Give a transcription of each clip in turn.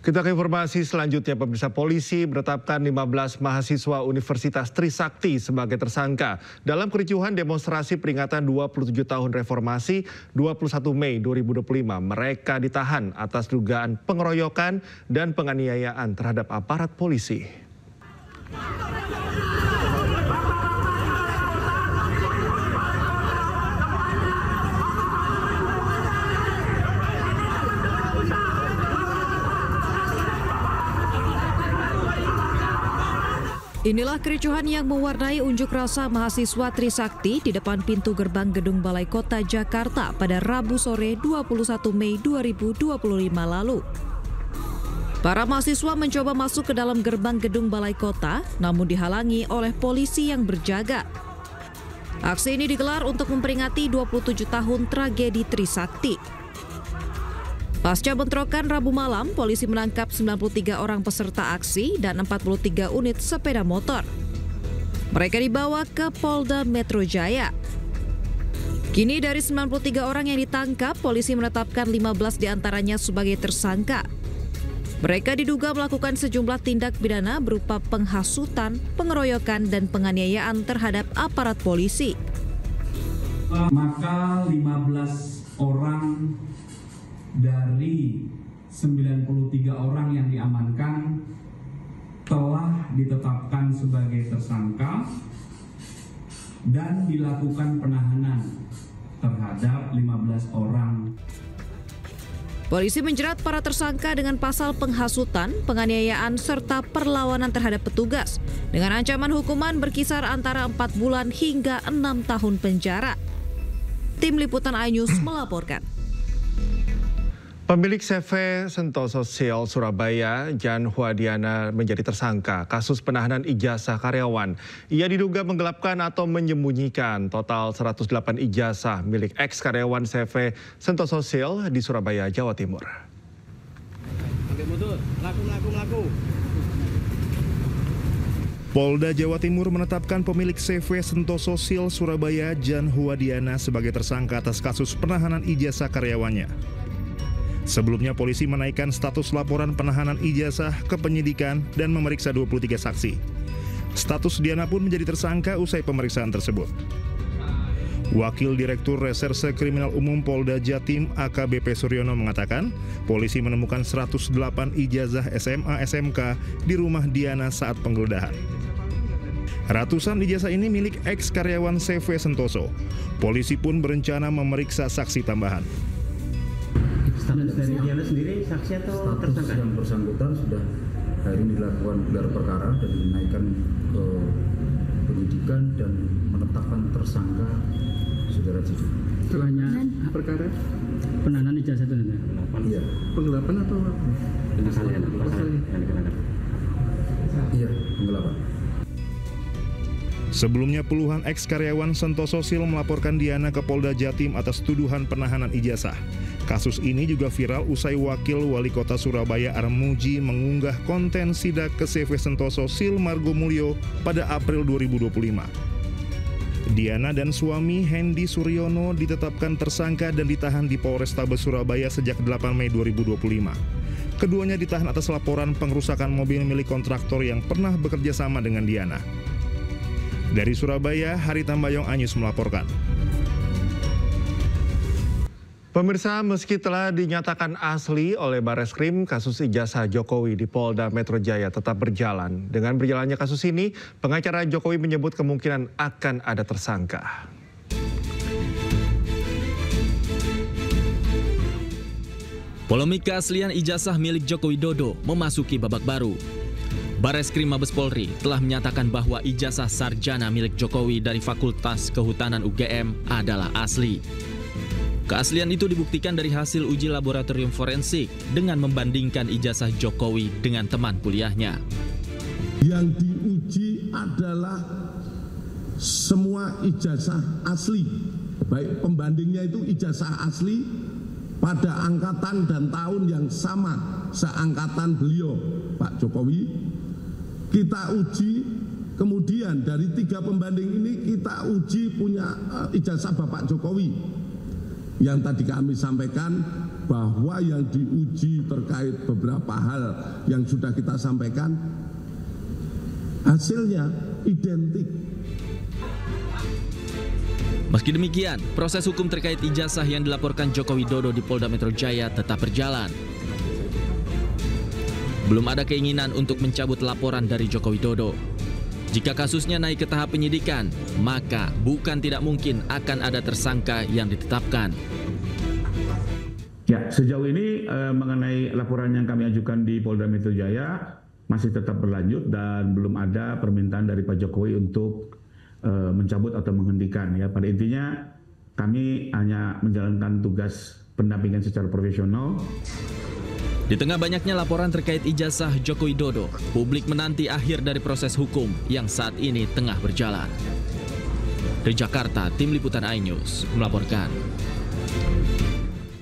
Kita ke informasi selanjutnya, pemirsa. Polisi menetapkan 15 mahasiswa Universitas Trisakti sebagai tersangka dalam kericuhan demonstrasi peringatan 27 tahun reformasi 21 Mei 2025. Mereka ditahan atas dugaan pengeroyokan dan penganiayaan terhadap aparat polisi. Inilah kericuhan yang mewarnai unjuk rasa mahasiswa Trisakti di depan pintu gerbang Gedung Balai Kota Jakarta pada Rabu sore 21 Mei 2025 lalu. Para mahasiswa mencoba masuk ke dalam gerbang Gedung Balai Kota, namun dihalangi oleh polisi yang berjaga. Aksi ini digelar untuk memperingati 27 tahun tragedi Trisakti. Pasca bentrokan Rabu malam, polisi menangkap 93 orang peserta aksi dan 43 unit sepeda motor. Mereka dibawa ke Polda Metro Jaya. Kini dari 93 orang yang ditangkap, polisi menetapkan 15 diantaranya sebagai tersangka. Mereka diduga melakukan sejumlah tindak pidana berupa penghasutan, pengeroyokan, dan penganiayaan terhadap aparat polisi. Maka 15 orang dari 93 orang yang diamankan telah ditetapkan sebagai tersangka dan dilakukan penahanan terhadap 15 orang. Polisi menjerat para tersangka dengan pasal penghasutan, penganiayaan, serta perlawanan terhadap petugas dengan ancaman hukuman berkisar antara 4 bulan hingga 6 tahun penjara. Tim Liputan iNews melaporkan. Pemilik CV Sentosa Sil Surabaya, Jan Huadiana, menjadi tersangka kasus penahanan ijazah karyawan. Ia diduga menggelapkan atau menyembunyikan total 108 ijazah milik ex-karyawan CV Sentosa Sil di Surabaya, Jawa Timur. Polda Jawa Timur menetapkan pemilik CV Sentosa Sil Surabaya, Jan Huadiana, sebagai tersangka atas kasus penahanan ijazah karyawannya. Sebelumnya polisi menaikkan status laporan penahanan ijazah ke penyidikan dan memeriksa 23 saksi. Status Diana pun menjadi tersangka usai pemeriksaan tersebut. Wakil Direktur Reserse Kriminal Umum Polda Jatim AKBP Suryono mengatakan, polisi menemukan 108 ijazah SMA SMK di rumah Diana saat penggeledahan. Ratusan ijazah ini milik ex-karyawan CV Sentoso. Polisi pun berencana memeriksa saksi tambahan. Status dari Diana sendiri saksi atau tersangka? Yang bersangkutan sudah hari ini dilakukan gelar perkara dan dinaikkan ke penyidikan dan menetapkan tersangka saudara Cidu. Setelahnya perkara penahanan ijazah itu ya? Iya. Penggelapan atau Pasal yang dikenakan. Iya, penggelapan. Sebelumnya puluhan ex-karyawan Sentosa Sil melaporkan Diana ke Polda Jatim atas tuduhan penahanan ijazah. Kasus ini juga viral usai Wakil Wali Kota Surabaya Armuji mengunggah konten sidak ke CV Sentosa Sil Margomulyo pada April 2025. Diana dan suami Hendy Suryono ditetapkan tersangka dan ditahan di Polrestabes Surabaya sejak 8 Mei 2025. Keduanya ditahan atas laporan pengerusakan mobil milik kontraktor yang pernah bekerja sama dengan Diana. Dari Surabaya, Hari Tambayong iNews melaporkan. Pemirsa, meski telah dinyatakan asli oleh Bareskrim, kasus ijazah Jokowi di Polda Metro Jaya tetap berjalan. Dengan berjalannya kasus ini, pengacara Jokowi menyebut kemungkinan akan ada tersangka. Polemik keaslian ijazah milik Joko Widodo memasuki babak baru. Bareskrim Mabes Polri telah menyatakan bahwa ijazah sarjana milik Jokowi dari Fakultas Kehutanan UGM adalah asli. Keaslian itu dibuktikan dari hasil uji laboratorium forensik dengan membandingkan ijazah Jokowi dengan teman kuliahnya. Yang diuji adalah semua ijazah asli, baik pembandingnya itu ijazah asli pada angkatan dan tahun yang sama seangkatan beliau, Pak Jokowi. Kita uji, kemudian dari 3 pembanding ini kita uji punya ijazah Bapak Jokowi. Yang tadi kami sampaikan bahwa yang diuji terkait beberapa hal yang sudah kita sampaikan, hasilnya identik. Meski demikian, proses hukum terkait ijazah yang dilaporkan Joko Widodo di Polda Metro Jaya tetap berjalan. Belum ada keinginan untuk mencabut laporan dari Joko Widodo. Jika kasusnya naik ke tahap penyidikan, maka bukan tidak mungkin akan ada tersangka yang ditetapkan. Ya, sejauh ini mengenai laporan yang kami ajukan di Polda Metro Jaya masih tetap berlanjut dan belum ada permintaan dari Pak Jokowi untuk mencabut atau menghentikan. Ya, pada intinya kami hanya menjalankan tugas pendampingan secara profesional. Di tengah banyaknya laporan terkait ijazah Joko Widodo, publik menanti akhir dari proses hukum yang saat ini tengah berjalan. Dari Jakarta, Tim Liputan iNews melaporkan.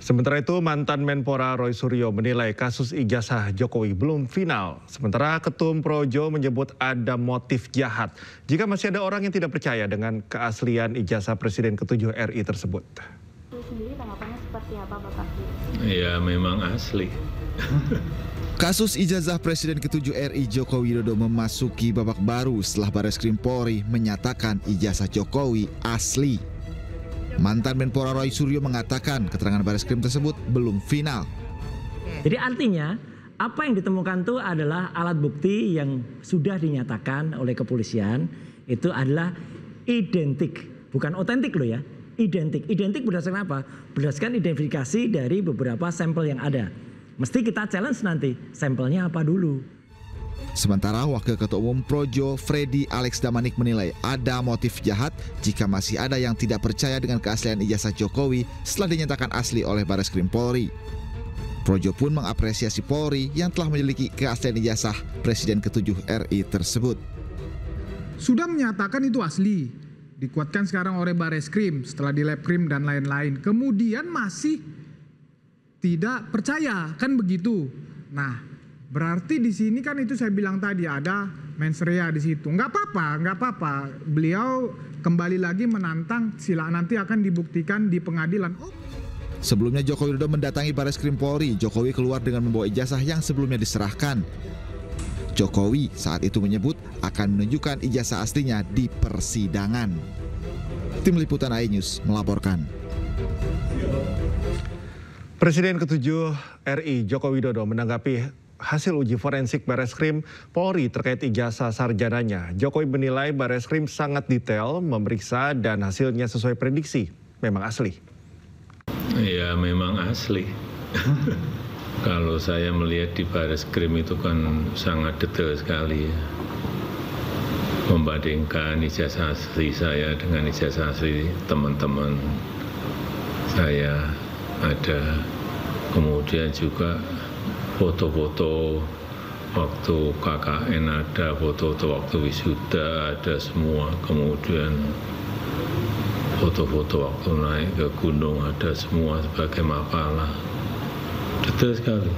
Sementara itu, mantan Menpora Roy Suryo menilai kasus ijazah Jokowi belum final. Sementara Ketum Projo menyebut ada motif jahat jika masih ada orang yang tidak percaya dengan keaslian ijazah Presiden ke-7 RI tersebut. Sendiri tanggapannya seperti apa, Bapak? Ya, memang asli. Kasus ijazah Presiden ke-7 RI Joko Widodo memasuki babak baru setelah Bareskrim Polri menyatakan ijazah Jokowi asli. Mantan Menpora Roy Suryo mengatakan keterangan Bareskrim tersebut belum final. Jadi artinya apa yang ditemukan itu adalah alat bukti yang sudah dinyatakan oleh kepolisian itu adalah identik, bukan otentik loh ya, identik. Identik berdasarkan apa? Berdasarkan identifikasi dari beberapa sampel yang ada. Mesti kita challenge nanti, sampelnya apa dulu. Sementara Wakil Ketua Umum Projo, Freddy Alex Damanik menilai ada motif jahat jika masih ada yang tidak percaya dengan keaslian ijazah Jokowi setelah dinyatakan asli oleh Bareskrim Polri. Projo pun mengapresiasi Polri yang telah menyelidiki keaslian ijazah Presiden ke-7 RI tersebut. Sudah menyatakan itu asli, dikuatkan sekarang oleh Bareskrim setelah di Labkrim dan lain-lain. Kemudian masih tidak percaya, kan begitu. Nah, berarti di sini kan itu saya bilang tadi ada mens rea di situ. Nggak apa-apa. Beliau kembali lagi menantang, sila nanti akan dibuktikan di pengadilan. Sebelumnya Joko Widodo mendatangi Bareskrim Polri. Jokowi keluar dengan membawa ijazah yang sebelumnya diserahkan. Jokowi saat itu menyebut akan menunjukkan ijazah aslinya di persidangan. Tim Liputan iNews melaporkan. Presiden ke-7 RI Joko Widodo menanggapi hasil uji forensik Bareskrim Polri terkait ijazah sarjananya. Jokowi menilai Bareskrim sangat detail memeriksa dan hasilnya sesuai prediksi. Memang asli. Ya, memang asli. Kalau saya melihat di Bareskrim itu kan sangat detail sekali ya. Membandingkan ijazah asli saya dengan ijazah asli teman-teman saya ada. Kemudian juga foto-foto waktu KKN ada, foto-foto waktu wisuda ada semua. Kemudian foto-foto waktu naik ke gunung ada semua sebagai mapalah. Detail sekali.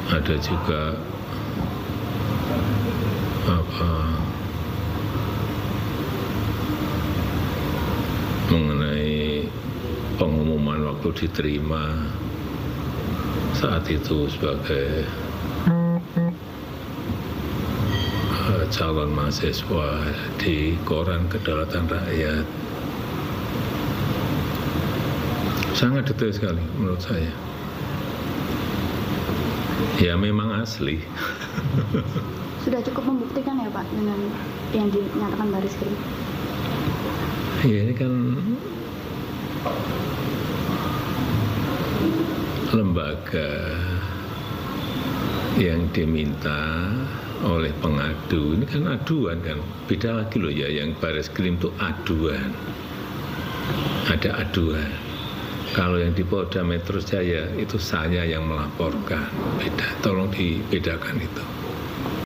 Ada juga mengenai pengumuman waktu diterima saat itu sebagai calon mahasiswa di Koran Kedaulatan Rakyat. Sangat detail sekali menurut saya. Ya, memang asli. Sudah cukup membuktikan ya Pak dengan yang dinyatakan Bareskrim? Ya, ini kan lembaga yang diminta oleh pengadu. Ini kan aduan kan, beda lagi loh ya, yang Bareskrim itu aduan. Ada aduan. Kalau yang di Polda Metro Jaya itu saya yang melaporkan. Beda, tolong dibedakan itu.